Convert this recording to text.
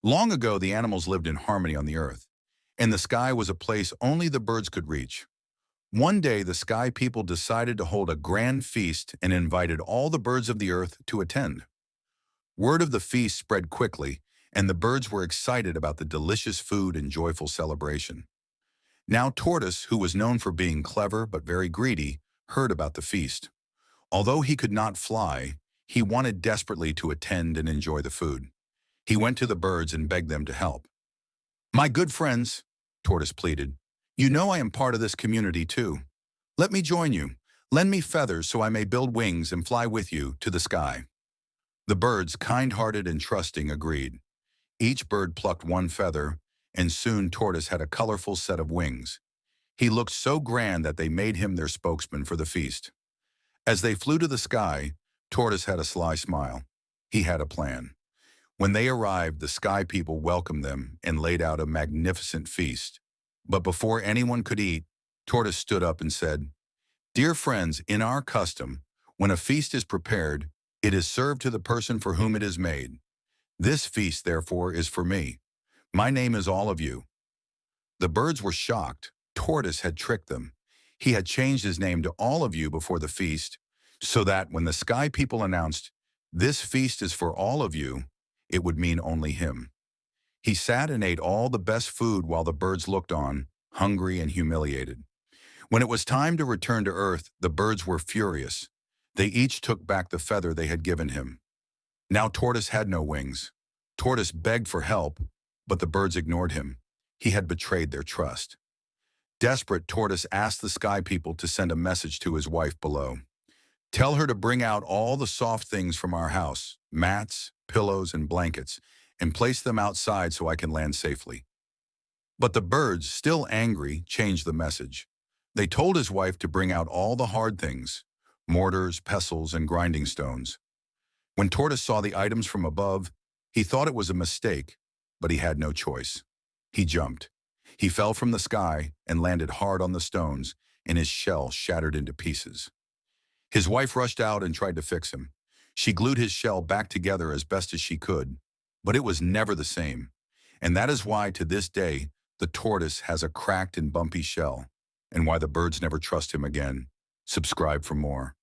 Long ago, the animals lived in harmony on the earth, and the sky was a place only the birds could reach. One day, the sky people decided to hold a grand feast and invited all the birds of the earth to attend. Word of the feast spread quickly, and the birds were excited about the delicious food and joyful celebration. Now Tortoise, who was known for being clever but very greedy, heard about the feast. Although he could not fly, he wanted desperately to attend and enjoy the food. He went to the birds and begged them to help. "My good friends," Tortoise pleaded, "you know I am part of this community too. Let me join you. Lend me feathers so I may build wings and fly with you to the sky." The birds, kind-hearted and trusting, agreed. Each bird plucked one feather, and soon Tortoise had a colorful set of wings. He looked so grand that they made him their spokesman for the feast. As they flew to the sky, Tortoise had a sly smile. He had a plan. When they arrived, the sky people welcomed them and laid out a magnificent feast. But before anyone could eat, Tortoise stood up and said, "Dear friends, in our custom, when a feast is prepared, it is served to the person for whom it is made. This feast, therefore, is for me. My name is all of you." The birds were shocked. Tortoise had tricked them. He had changed his name to all of you before the feast, so that when the sky people announced, "This feast is for all of you," it would mean only him. He sat and ate all the best food while the birds looked on, hungry and humiliated. When it was time to return to Earth, the birds were furious. They each took back the feather they had given him. Now Tortoise had no wings. Tortoise begged for help, but the birds ignored him. He had betrayed their trust. Desperate, Tortoise asked the sky people to send a message to his wife below. "Tell her to bring out all the soft things from our house, mats, pillows, and blankets, and place them outside so I can land safely." But the birds, still angry, changed the message. They told his wife to bring out all the hard things, mortars, pestles, and grinding stones. When Tortoise saw the items from above, he thought it was a mistake, but he had no choice. He jumped. He fell from the sky and landed hard on the stones, and his shell shattered into pieces. His wife rushed out and tried to fix him. She glued his shell back together as best as she could, but it was never the same. And that is why, to this day, the tortoise has a cracked and bumpy shell, and why the birds never trust him again. Subscribe for more.